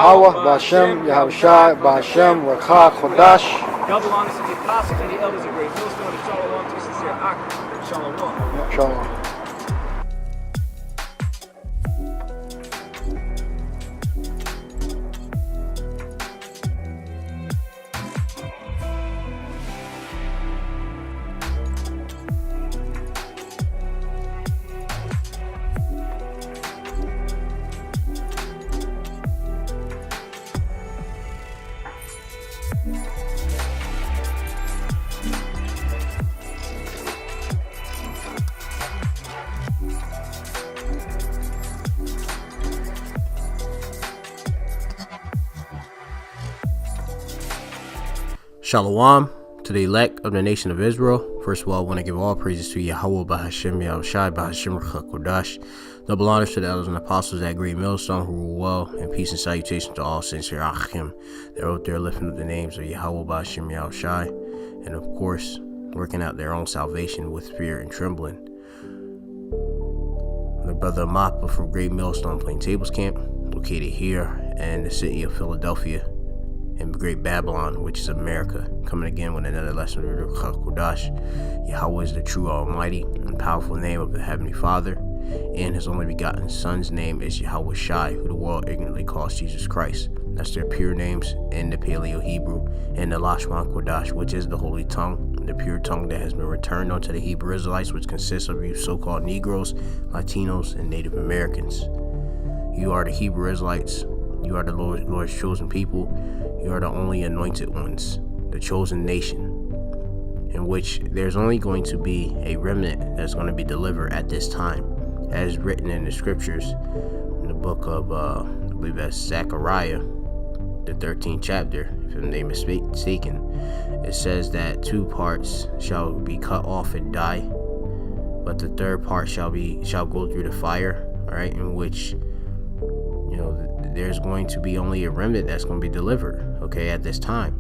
Yahweh, Ba'Shem, Yahushai, Ba'Shem, Rakha, Chodash. Double honors to the apostles and the elders of Great Millstone, and Shalom to sincere Ak. Shalom. Shalom. Shalom to the elect of the nation of Israel. First of all, I want to give all praises to Yahweh, Bahashem, Yahushai, Bahashem, Kodash. Double honors to the elders and apostles at Great Millstone who rule well, and peace and salutation to all sincere Achim. They're out there lifting up the names of Yahweh, Bahashem, Yahushai, and of course, working out their own salvation with fear and trembling. My brother Mappa from Great Millstone Plain Tables Camp, located here in the city of Philadelphia, in Great Babylon, which is America, coming again with another lesson of Kodash. Yahweh is the true Almighty and powerful name of the Heavenly Father, and His only begotten Son's name is Yahweh Shai, who the world ignorantly calls Jesus Christ. That's their pure names in the Paleo Hebrew, and the Lashon Kodash, which is the holy tongue, the pure tongue that has been returned unto the Hebrew Israelites, which consists of you so-called Negroes, Latinos, and Native Americans. You are the Hebrew Israelites. You are the Lord's chosen people. You are the only anointed ones, the chosen nation, in which there's only going to be a remnant that's going to be delivered at this time, as written in the scriptures, in the book of, I believe that's Zechariah, the 13th chapter, if I'm not mistaken. It says that 2 parts shall be cut off and die, but the 3rd part shall go through the fire, all right, in which, there's going to be only a remnant that's going to be delivered, okay, at this time.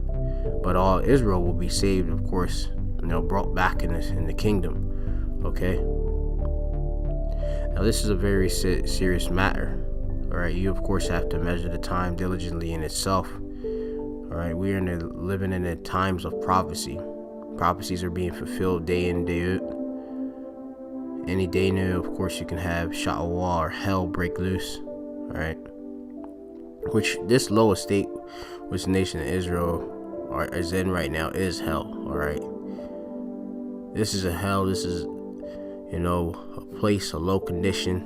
But all Israel will be saved, of course, brought back in the kingdom, okay? Now, this is a very serious matter, all right? You, of course, have to measure the time diligently in itself, all right? We are living in the times of prophecy. Prophecies are being fulfilled day in, day out. Any day now, of course, you can have Sha'awah or hell break loose, all right? Which this lowest state, which the nation of Israel is in right now, is hell, alright? This is a hell. This is, a place, a low condition.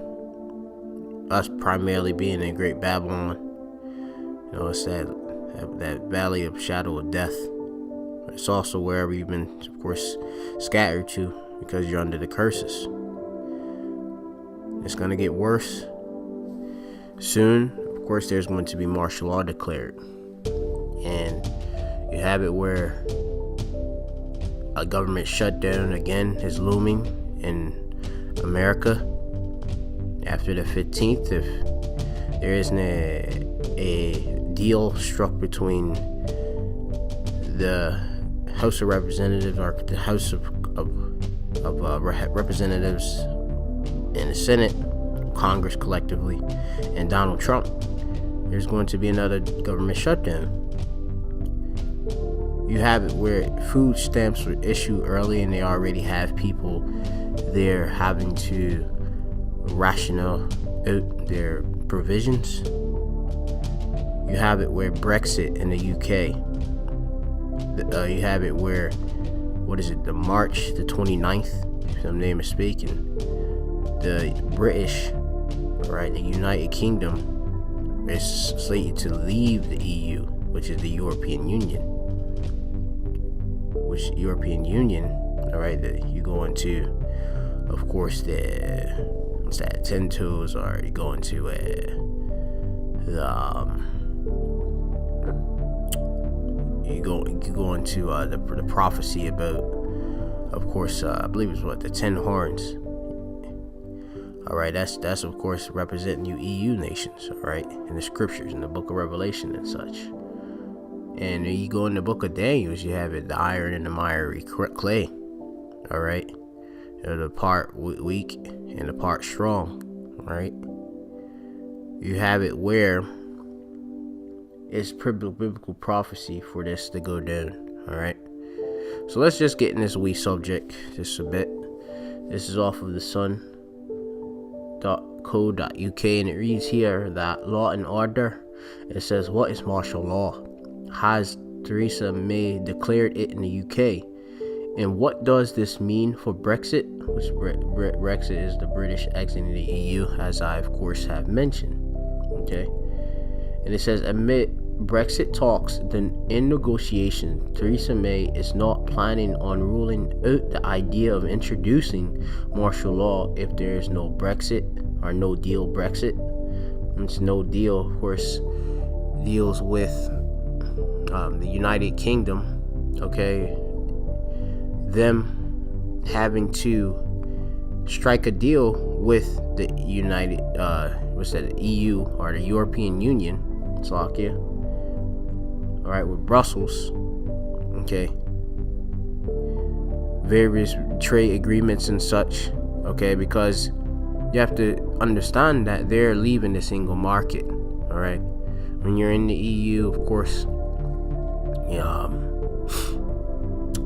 Us primarily being in Great Babylon. It's that valley of shadow of death. It's also wherever you've been, of course, scattered to, because you're under the curses. It's going to get worse soon. Of course, there's going to be martial law declared, and you have it where a government shutdown again is looming in America after the 15th. If there isn't a deal struck between the House of Representatives or the House of Representatives and the Senate, Congress collectively, and Donald Trump, there's going to be another government shutdown. You have it where food stamps were issued early, and they already have people there having to ration out their provisions. You have it where Brexit in the UK. You have it where, the March the 29th, if I'm not mistaken, the British, right, the United Kingdom is slated to leave the EU, which is the European Union. Which European Union, all right, that you go into, of course, what's that, 10 toes, or you go into you go into the prophecy about, of course, I believe it's the 10 horns. All right, that's of course representing you EU nations, all right, in the scriptures, in the book of Revelation and such. And then you go in the book of Daniel, you have it, the iron and the miry clay, all right, the part weak and the part strong, all right. You have it where it's biblical prophecy for this to go down. All right. So let's just get in this wee subject just a bit. This is off of the sun.co.uk, and it reads here that law and order. It says, what is martial law? Has Theresa May declared it in the UK? And what does this mean for Brexit? Which Brexit is the British exiting the EU, as I of course have mentioned. Okay. And it says, amid Brexit talks in negotiation, Theresa May is not planning on ruling out the idea of introducing martial law if there is no Brexit or no deal Brexit. It's no deal, of course, deals with the United Kingdom, okay, them having to strike a deal with the EU or the European Union, Slovakia, all right, with Brussels, okay, various trade agreements and such, okay, because you have to understand that they're leaving the single market, all right. When you're in the EU, of course,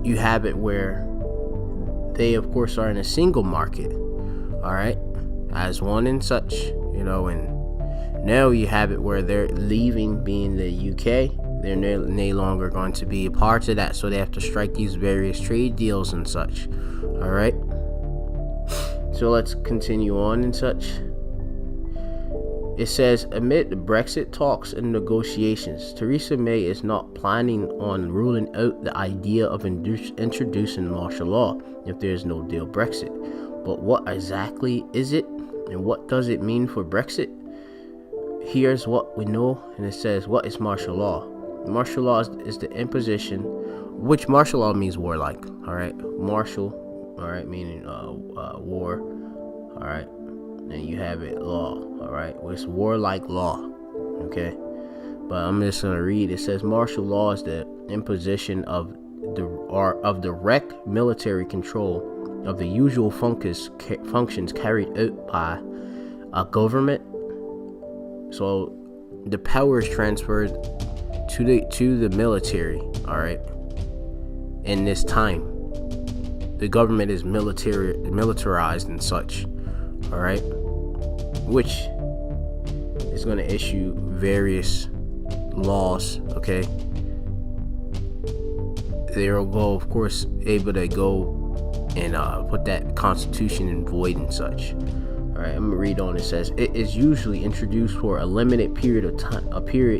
you have it where they, of course, are in a single market, all right, as one and such, and now you have it where they're leaving being the UK. They're no longer going to be a part of that, so they have to strike these various trade deals and such, all right. So let's continue on and such. It says, amid the Brexit talks and negotiations, Theresa May is not planning on ruling out the idea of introducing martial law if there is no deal Brexit. But what exactly is it, and what does it mean for Brexit? Here's what we know, and it says, what is martial law? Martial law is the imposition, which martial law means warlike, all right? Martial, all right, meaning war, all right? And you have it law, all right? Well, it's warlike law, okay? But I'm just gonna read. It says martial law is the imposition of direct military control of the usual functions carried out by a government. So the power is transferred to the military, all right? In this time, the government is militarized and such, all right, which is going to issue various laws, okay. They'll go, of course, able to go and put that constitution in void and such. All right, I'm gonna read on. It says it is usually introduced for a limited period of time,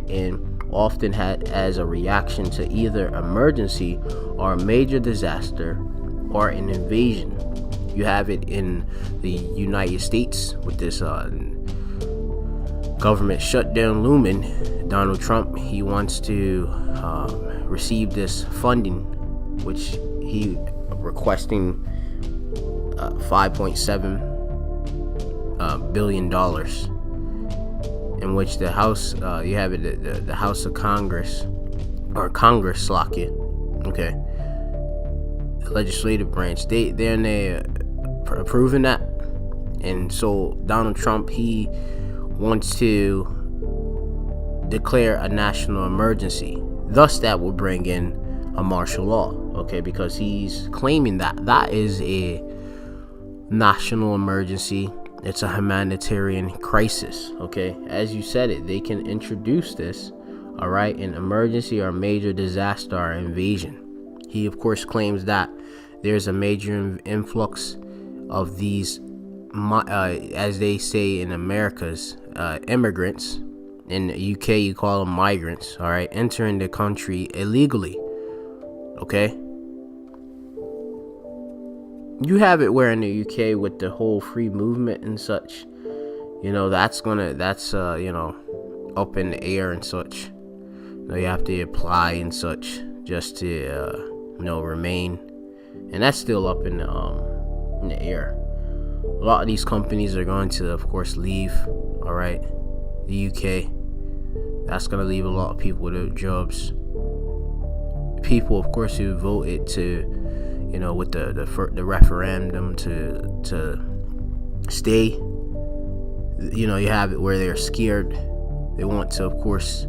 and often had as a reaction to either emergency or a major disaster or an invasion. You have it in the United States with this government shutdown looming. Donald Trump, he wants to receive this funding, which he requesting $5.7 billion, in which the House, you have it, the House of Congress, or Congress, Slovakia, okay, the legislative branch, they're approving that. And so Donald Trump, he wants to declare a national emergency. Thus, that will bring in a martial law, okay, because he's claiming that is a national emergency. It's a humanitarian crisis, okay. As you said it, they can introduce this, all right, an emergency or major disaster or invasion. He, of course, claims that there's a major influx of these, as they say in America's, immigrants. In the UK, you call them migrants, all right, entering the country illegally, okay. You have it where in the UK with the whole free movement and such, that's up in the air and such. You have to apply and such just to remain, and that's still up in the air. A lot of these companies are going to, of course, leave, all right, the UK. That's going to leave a lot of people without jobs. People, of course, who voted to, with the referendum to stay, you have it where they're scared. They want to, of course,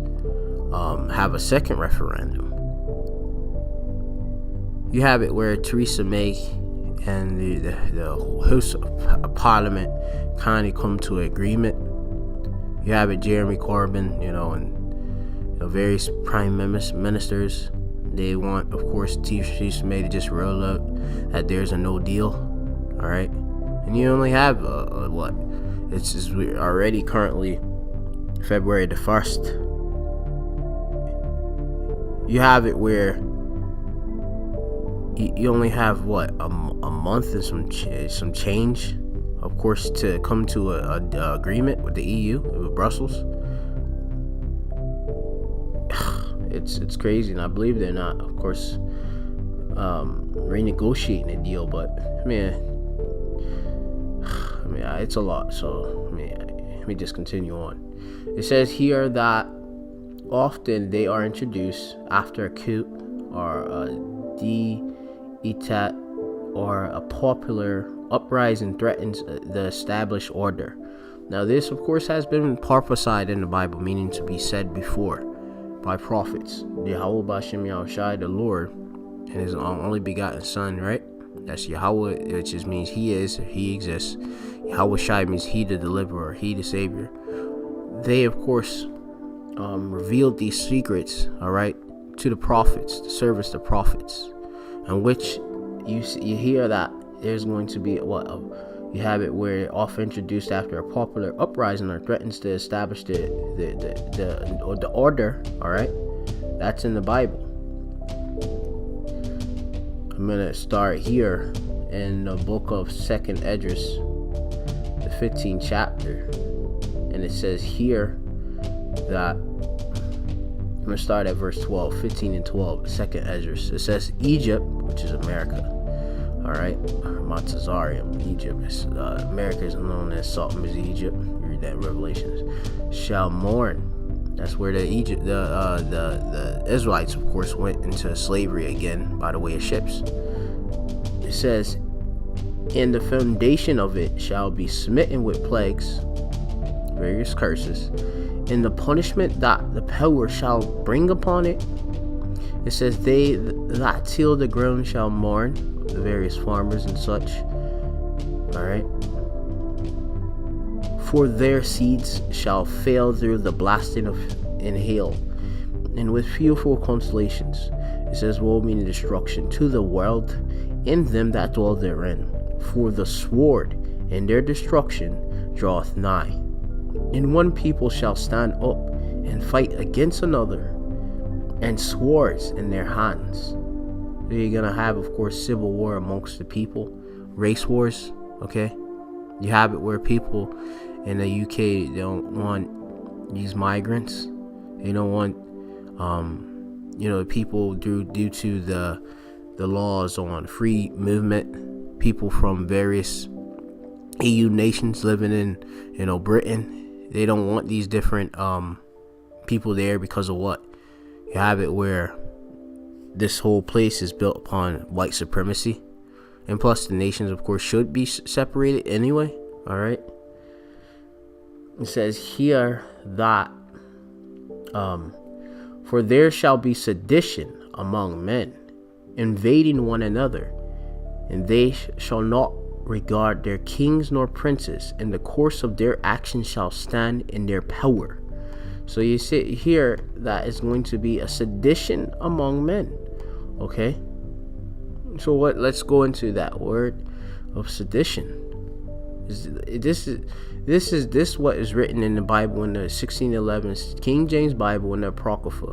have a second referendum. You have it where Theresa May and the host of Parliament kind of come to an agreement. You have it Jeremy Corbyn, and various prime ministers. They want, of course, Theresa May to just roll out that there's a no deal. All right, and you only have what? It's already currently February the 1st. You have it where you only have what a month and some change, of course, to come to a agreement with the EU, with Brussels. It's crazy, and I believe they're not, of course, renegotiating the deal. But it's a lot. So let me just continue on. It says here that often they are introduced after a coup or a d'état or a popular uprising threatens the established order. Now this, of course, has been prophesied in the Bible, meaning to be said before by prophets. Yahweh Bashem Yahushai, the Lord, and his only begotten Son, right? That's Yahweh, which just means he is, or he exists. Yahweh Shai means he the deliverer, he the savior. They, of course, revealed these secrets, all right, to the prophets, to service the prophets, in which you hear that there's going to be you have it where often introduced after a popular uprising or threatens to establish the order. All right, that's in the Bible. I'm gonna start here in the book of 2nd Esdras, the 15th chapter, and it says here that I'm going to start at verse 12, 15 and 12, 2nd Esdras. It says Egypt, which is America, all right, Montezarium, Egypt. America is known as Sodom is Egypt. You read that in Revelations. Shall mourn. That's where the Israelites, of course, went into slavery again by the way of ships. It says, and the foundation of it shall be smitten with plagues, various curses, and the punishment that the power shall bring upon it. It says, they that till the ground shall mourn, the various farmers and such. Alright. For their seeds shall fail through the blasting of and hail, and with fearful consolations. It says, woe meaning destruction to the world and them that dwell therein. For the sword and their destruction draweth nigh. And one people shall stand up and fight against another, and swords in their hands. So you're gonna have, of course, civil war amongst the people, race wars. Okay, you have it where people in the UK don't want these migrants. They don't want, people due to the laws on free movement. People from various EU nations living in, Britain. They don't want these different people there because of what? You have it where this whole place is built upon white supremacy. And plus the nations, of course, should be separated anyway. All right. It says here that for there shall be sedition among men, invading one another, and they shall not regard their kings nor princes, and the course of their actions shall stand in their power. So you see here that it's going to be a sedition among men. Okay, so let's go into that word of sedition. This is what is written in the Bible, in the 1611 King James Bible, in the Apocrypha,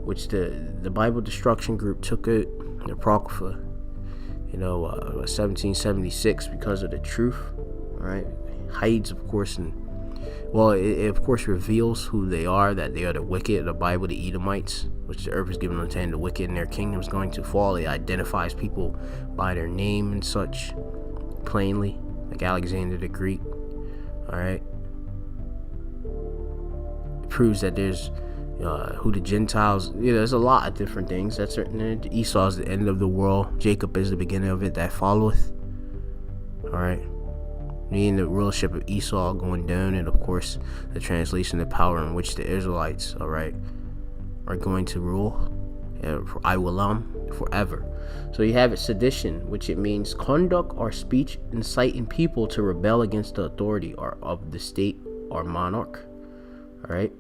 which the Bible Destruction Group took it, the Apocrypha, 1776, because of the truth. Right, hides, of course, and it of course reveals who they are, that they are the wicked. The Bible, the Edomites, which the earth is given unto them, the wicked, and their kingdom is going to fall. It identifies people by their name and such plainly, like Alexander the Greek. All right, it proves that there's who the Gentiles. There's a lot of different things that's written. Esau is the end of the world. Jacob is the beginning of it that followeth. All right. Meaning the rulership of Esau going down, and of course the translation, the power in which the Israelites, all right, are going to rule, I will forever. So you have it sedition, which it means conduct or speech inciting people to rebel against the authority or of the state or monarch. All right.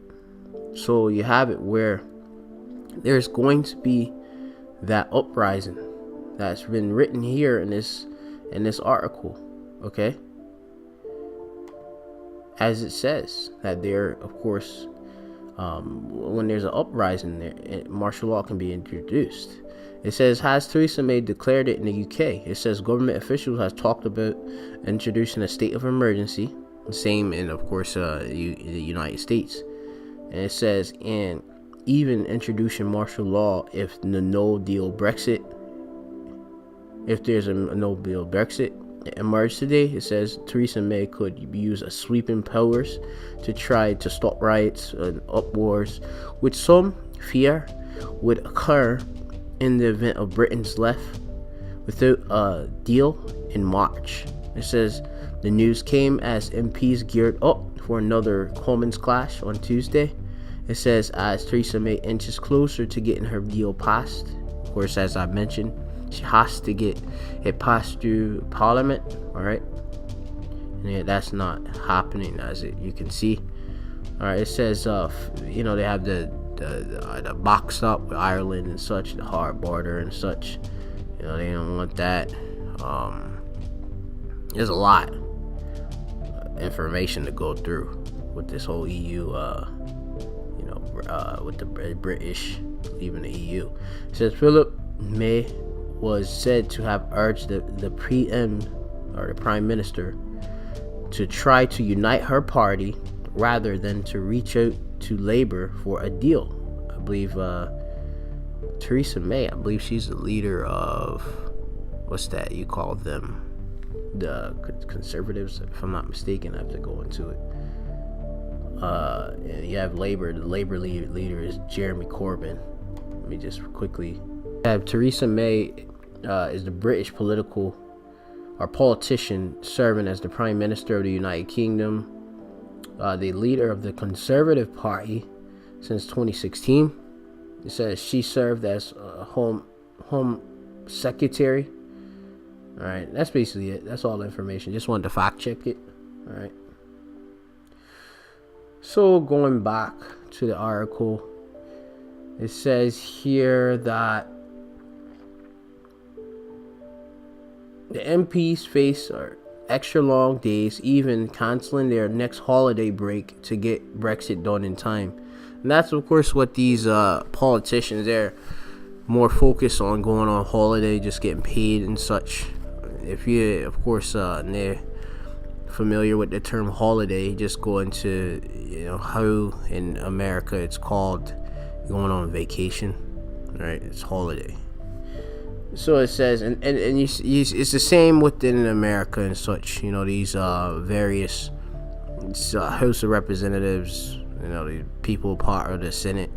So you have it where there's going to be that uprising that's been written here in this article. Okay. As it says that there, of course, when there's an uprising, there martial law can be introduced. It says, has Theresa May declared it in the UK? It says government officials have talked about introducing a state of emergency. Same in, of course, the United States. And it says, and even introducing martial law if the no-deal Brexit. If there's a no-deal Brexit emerged today, it says Theresa May could use a sweeping powers to try to stop riots and uproars, which some fear would occur in the event of Britain's left without a deal in March. It says the news came as MPs geared up for another Commons clash on Tuesday. It says as Theresa May inches closer to getting her deal passed. Of course, as I mentioned, she has to get it passed through Parliament. All right, and that's not happening, as you can see. All right, it says they have the box up with Ireland and such, the hard border and such. They don't want that. There's a lot of information to go through with this whole EU. With the British leaving the EU. It says Philip May was said to have urged the Prime Minister to try to unite her party rather than to reach out to Labour for a deal. I believe Theresa May, I believe she's the leader of, what's that you call them, the Conservatives, if I'm not mistaken. I have to go into it. You have Labour. The Labour leader is Jeremy Corbyn. Let me just quickly. You have Theresa May is the British politician serving as the Prime Minister of the United Kingdom, the leader of the Conservative Party since 2016. It says she served as Home Secretary. All right, that's basically it. That's all the information. Just wanted to fact check it. All right. So going back to the article, it says here that the MPs face extra long days, even canceling their next holiday break to get Brexit done in time. And that's, of course, what these politicians, they're more focused on, going on holiday, just getting paid and such. If you, of course, they're familiar with the term holiday, just go into how in America it's called going on vacation, right? It's holiday. So it says, and it's the same within America and such. These various House of Representatives, the people part of the Senate,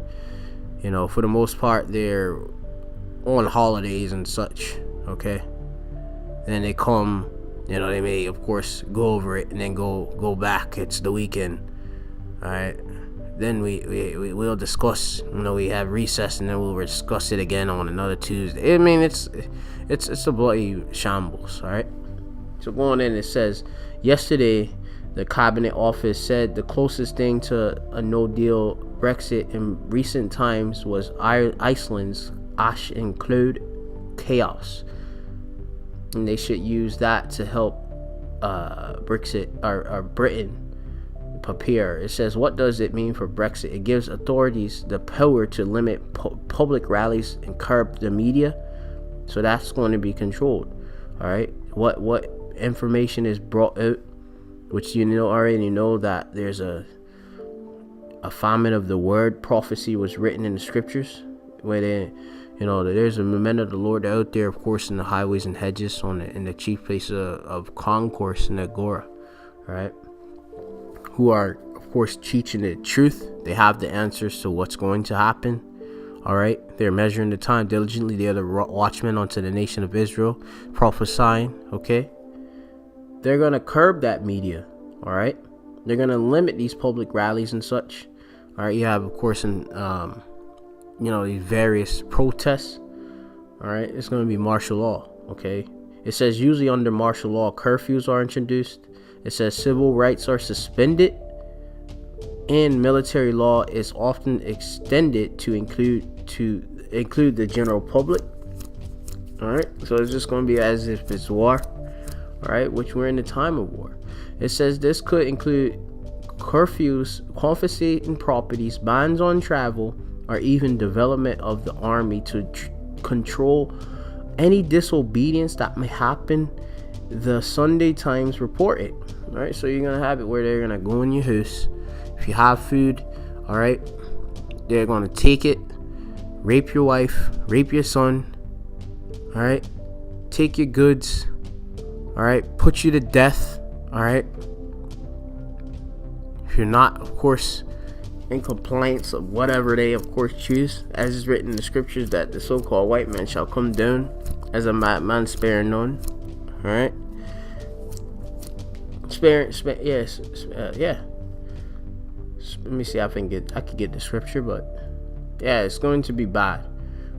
for the most part they're on holidays and such. Okay, then they come. They may, of course, go over it and then go back. It's the weekend, all right? Then we'll discuss. We have recess and then we'll discuss it again on another Tuesday. I mean, it's a bloody shambles, all right? So going in, it says yesterday the Cabinet Office said the closest thing to a no-deal Brexit in recent times was Iceland's ash and cloud chaos. And they should use that to help Brexit or Britain prepare. It says, what does it mean for Brexit? It gives authorities the power to limit public rallies and curb the media. So that's going to be controlled. All right. What information is brought out, which already know that there's a famine of the word. Prophecy was written in the scriptures where there's a men of the Lord out there, of course, in the highways and hedges, in the chief place of concourse in Agora, right? Who are, of course, teaching the truth. They have the answers to what's going to happen. All right, they're measuring the time diligently. They are the watchmen unto the nation of Israel, prophesying. Okay, they're gonna curb that media. All right, they're gonna limit these public rallies and such. All right, you have, of course, in these various protests. All right, it's going to be martial law. Okay, it says usually under martial law, curfews are introduced. It says civil rights are suspended, and military law is often extended to include the general public. All right, so it's just going to be as if it's war. All right, which we're in the time of war. It says this could include curfews, confiscating properties, bans on travel, or even development of the army to control any disobedience that may happen. The Sunday Times reported. All right, so you're gonna have it where they're gonna go in your house. If you have food, all right, they're gonna take it, rape your wife, rape your son, all right, take your goods, all right, put you to death, all right. If you're not, of course, in compliance of whatever they, of course, choose, as is written in the scriptures, that the so-called white man shall come down as a madman, sparing none. All right, yes, yeah. Let me see. I could get the scripture, but yeah, it's going to be bad.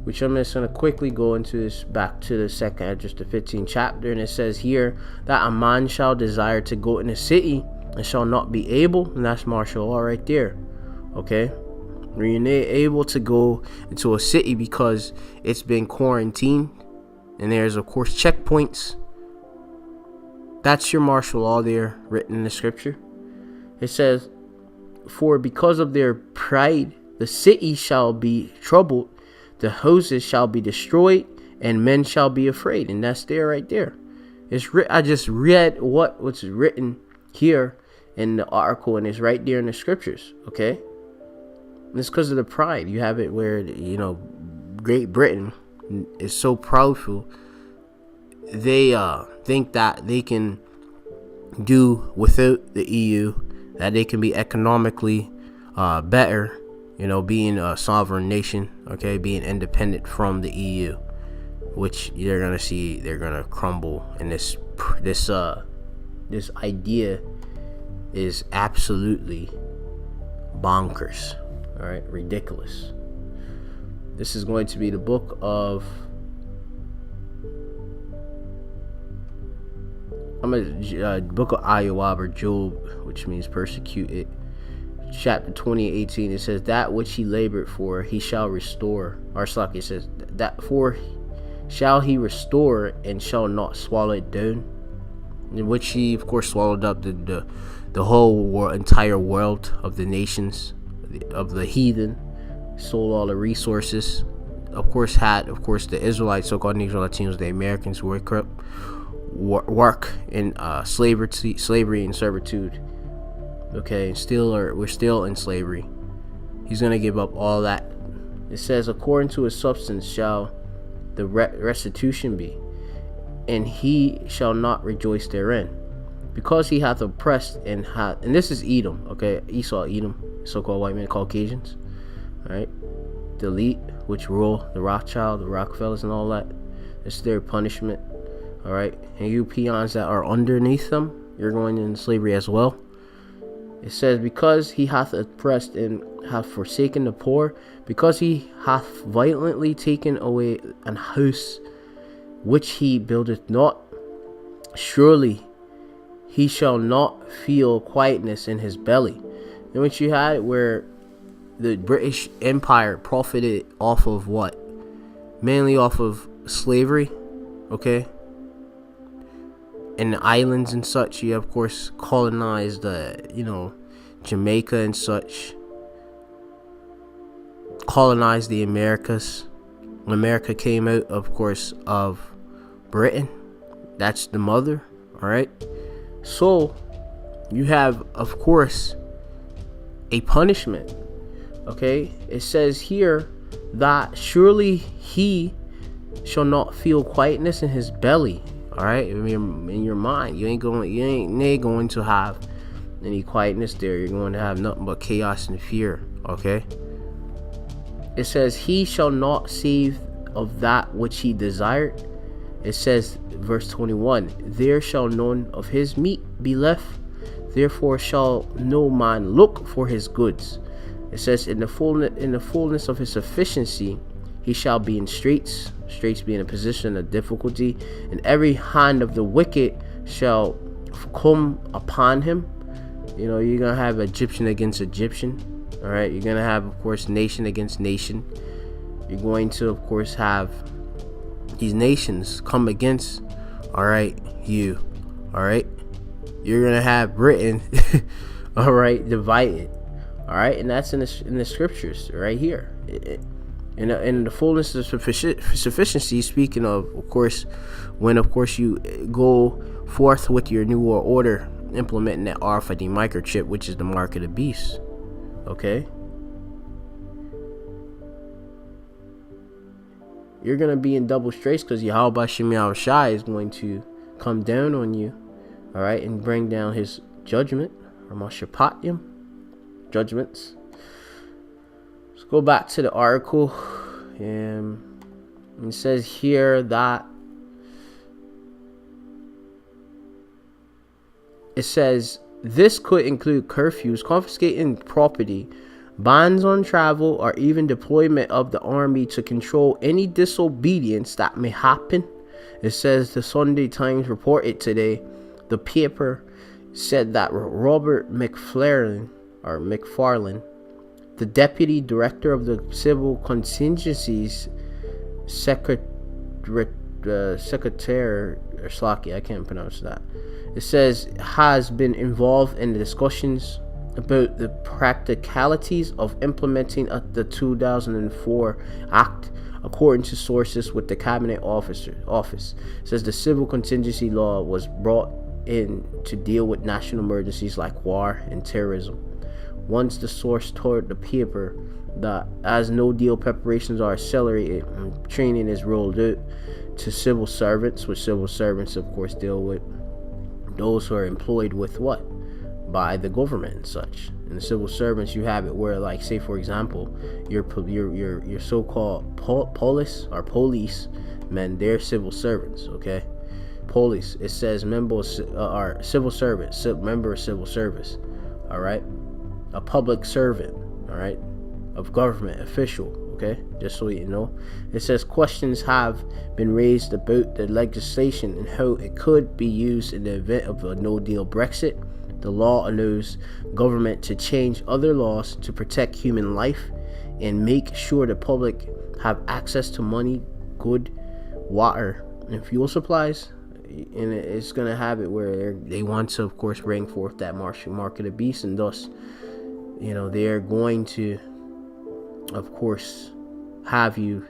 Which I'm just going to quickly go into this, back to the second address, the 15th chapter, and it says here that a man shall desire to go in a city and shall not be able, and that's martial law right there. Okay, when you're not able to go into a city because it's been quarantined, and there's of course checkpoints. That's your martial law there, written in the scripture. It says, for because of their pride, the city shall be troubled, the houses shall be destroyed, and men shall be afraid. And that's there right there. I just read what's written here in the article, and it's right there in the scriptures. Okay, and it's because of the pride. You have it where Great Britain is so proudful. They think that they can do without the EU, that they can be economically better, being a sovereign nation, okay, being independent from the EU, which you're gonna see they're gonna crumble. And this idea is absolutely bonkers. All right, ridiculous. This is going to be the book of book of Iowa or Job, which means persecuted. Chapter 20:18, it says, that which he labored for he shall restore. Or it says, that for shall he restore and shall not swallow it down. In which he of course swallowed up the whole entire world of the nations of the heathen, sold all the resources. Of course the Israelites, so-called Negro Latinos, the Americans, work in slavery and servitude. Okay, we're still in slavery. He's gonna give up all that. It says, according to his substance shall the restitution be, and he shall not rejoice therein, because he hath oppressed and this is Edom. Okay, Esau, Edom, so-called white men, Caucasians. All right, the elite, which rule the Rothschild, the Rockefellers, and all that. It's their punishment. All right, and you peons that are underneath them, you're going into slavery as well. It says, because he hath oppressed and hath forsaken the poor, because he hath violently taken away an house which he buildeth not, surely he shall not feel quietness in his belly. And what you had where the British Empire profited off of what? Mainly off of slavery, okay? And the islands and such. You of course colonized Jamaica and such, colonized the Americas. When America came out, of course, of Britain, that's the mother. All right, so you have of course a punishment. Okay, it says here that surely he shall not feel quietness in his belly. All right, in your mind, you ain't going to have any quietness there. You're going to have nothing but chaos and fear. Okay. It says, he shall not save of that which he desired. It says, verse 21, there shall none of his meat be left. Therefore shall no man look for his goods. It says, in the fullness of his sufficiency, he shall be in straits being a position of difficulty, and every hand of the wicked shall come upon him. You know, you're gonna have Egyptian against Egyptian. All right, you're gonna have, of course, nation against nation. You're going to, of course, have these nations come against, all right, you. All right, you're gonna have Britain, all right, divided. All right, and that's in the scriptures right here. In the fullness of sufficiency, speaking of course, when of course you go forth with your new world order, implementing that RFID microchip, which is the mark of the beast. Okay, you're gonna be in double straits because Yahweh Shem Yahushai is going to come down on you, all right, and bring down his judgment, or Mashapatiyam judgments. Let's go back to the article. It says here that it says this could include curfews, confiscating property, bans on travel, or even deployment of the army to control any disobedience that may happen. It says the Sunday Times reported today. The paper said that Robert McFarlane, the deputy director of the Civil Contingencies Secretary, or Slaki, I can't pronounce that. It says has been involved in the discussions about the practicalities of implementing the 2004 Act, according to sources with the Cabinet Office. It says the Civil Contingency Law was brought in to deal with national emergencies like war and terrorism. Once the source told the paper that as no deal preparations are accelerated and training is rolled out to civil servants, which civil servants of course deal with those who are employed with what? By the government and such. And the civil servants, you have it where, like, say for example, your so-called police or police men, they're civil servants, okay? Police, it says members are civil servants, member of civil service, all right? A public servant, all right, of government official, okay, just so you know. It says questions have been raised about the legislation and how it could be used in the event of a no-deal Brexit. The law allows government to change other laws to protect human life and make sure the public have access to money, good, water, and fuel supplies. And it's going to have it where they want to, of course, bring forth that mark of the beast, and thus, you know, they're going to, of course, have you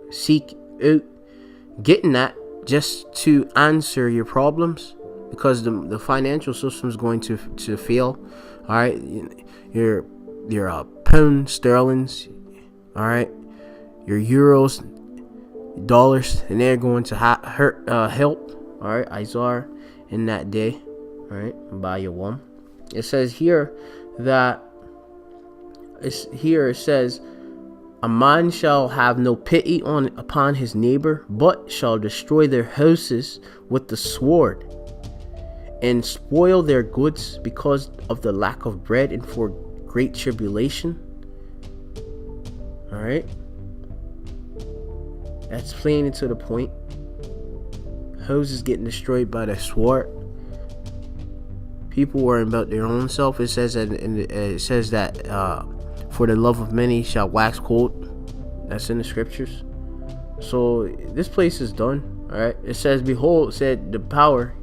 seek out getting that just to answer your problems, because the financial system is going to fail. All right, your pound sterlings, all right, your euros, dollars, and they're going to help. All right, Izar in that day. All right, by your one. It says here that it says a man shall have no pity upon his neighbor, but shall destroy their houses with the sword and spoil their goods because of the lack of bread and for great tribulation. All right, that's plain and to the point. Houses getting destroyed by the sword. People worrying about their own self. It says that for the love of many shall wax cold. That's in the scriptures. So this place is done. All right. It says, "Behold," said the power,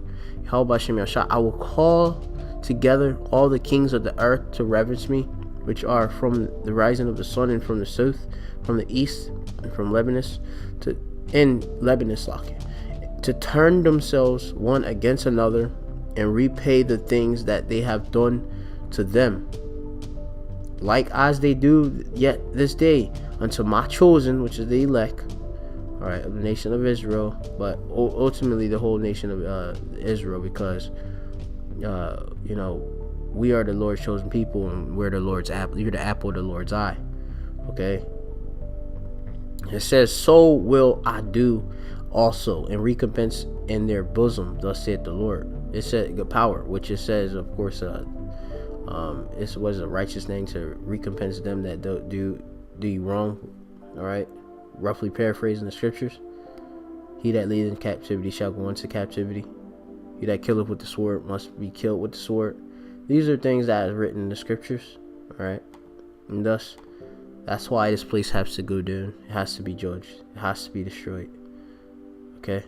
Yahweh Shem Yahushua, "I will call together all the kings of the earth to reverence me, which are from the rising of the sun and from the south, from the east and from Lebanon to turn themselves one against another and repay the things that they have done to them, like as they do yet this day unto my chosen," which is the elect, all right, of the nation of Israel, but ultimately the whole nation of Israel, because you know, we are the Lord's chosen people, and we're the Lord's apple. You're the apple of the Lord's eye. Okay. It says, "So will I do also, and recompense in their bosom, thus saith the Lord." It said the power, which it says, of course, It was a righteous thing to recompense them that do you wrong. All right, roughly paraphrasing the scriptures. He that leadeth in captivity shall go into captivity. He that killeth with the sword must be killed with the sword. These are things that is written in the scriptures. All right, and thus that's why this place has to go down. It has to be judged. It has to be destroyed. Okay.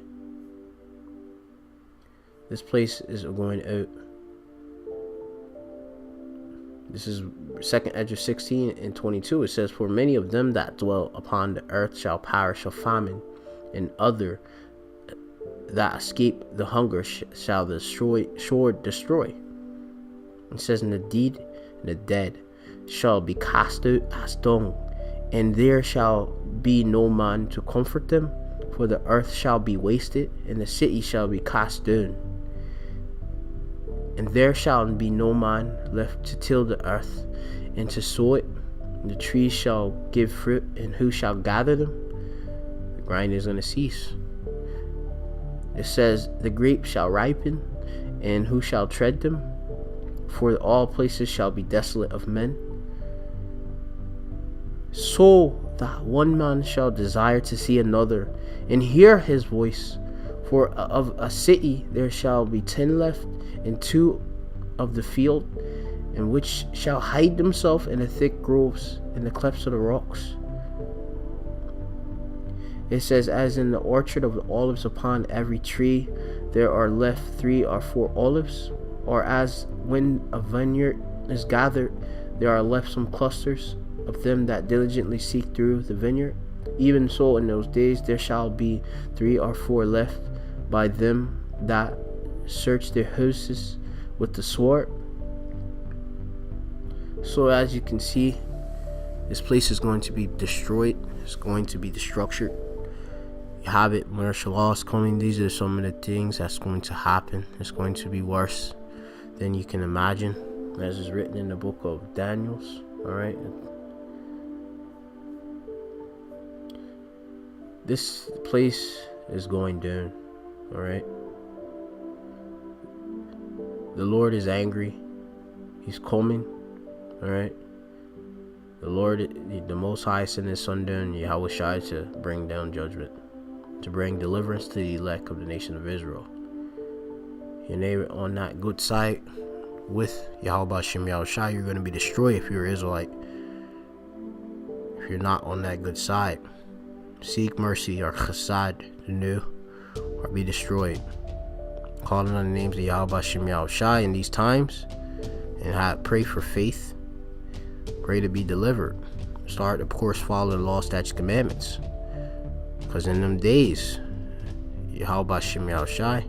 This place is going out. This is 2nd Ezra 16 and 22. It says, for many of them that dwell upon the earth shall perish of famine, and other that escape the hunger shall the sword destroy. It says, and the dead shall be cast out as dung, and there shall be no man to comfort them, for the earth shall be wasted, and the city shall be cast down. And there shall be no man left to till the earth and to sow it. And the trees shall give fruit, and who shall gather them? The grind is going to cease. It says, the grapes shall ripen, and who shall tread them? For all places shall be desolate of men. So that one man shall desire to see another, and hear his voice. For of a city there shall be 10 left, and 2 of the field, and which shall hide themselves in the thick groves, in the clefts of the rocks. It says, as in the orchard of the olives upon every tree there are left 3 or 4 olives, or as when a vineyard is gathered there are left some clusters of them that diligently seek through the vineyard. Even so in those days there shall be 3 or 4 left by them that search their houses with the sword. So as you can see, this place is going to be destroyed. It's going to be destruction. You have it, martial law is coming. These are some of the things that's going to happen. It's going to be worse than you can imagine, as is written in the book of Daniels. All right, this place is going down. All right, the Lord is angry. He's coming. All right, the Lord, the Most High, sent His Son down, Yahweh, to bring down judgment, to bring deliverance to the elect of the nation of Israel. You're never on that good side with Yahweh Shem Yahushua, you're going to be destroyed if you're an Israelite. If you're not on that good side, seek mercy or chesed, renew, or be destroyed. Calling on the names of Yahweh Shem Yahushua in these times, and pray for faith. Pray to be delivered. Start, of course, follow the law, statutes, commandments. Because in them days, Yahweh Shem Yahushua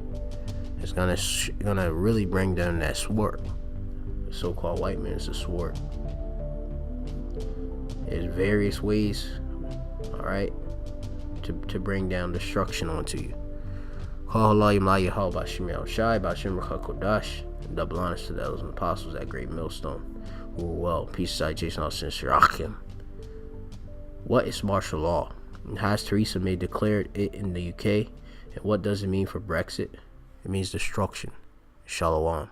is gonna really bring down that sword. The so-called white man is a sword. There's various ways, all right, to bring down destruction onto you. Call Allah Yahweh Shem Yahushua, B'Shem Kodash. Double honors to the elders and apostles at Great Millstone, who were well. Peace, citation, all sincere. What is martial law? And has Theresa May declared it in the UK? And what does it mean for Brexit? It means destruction. Shalom.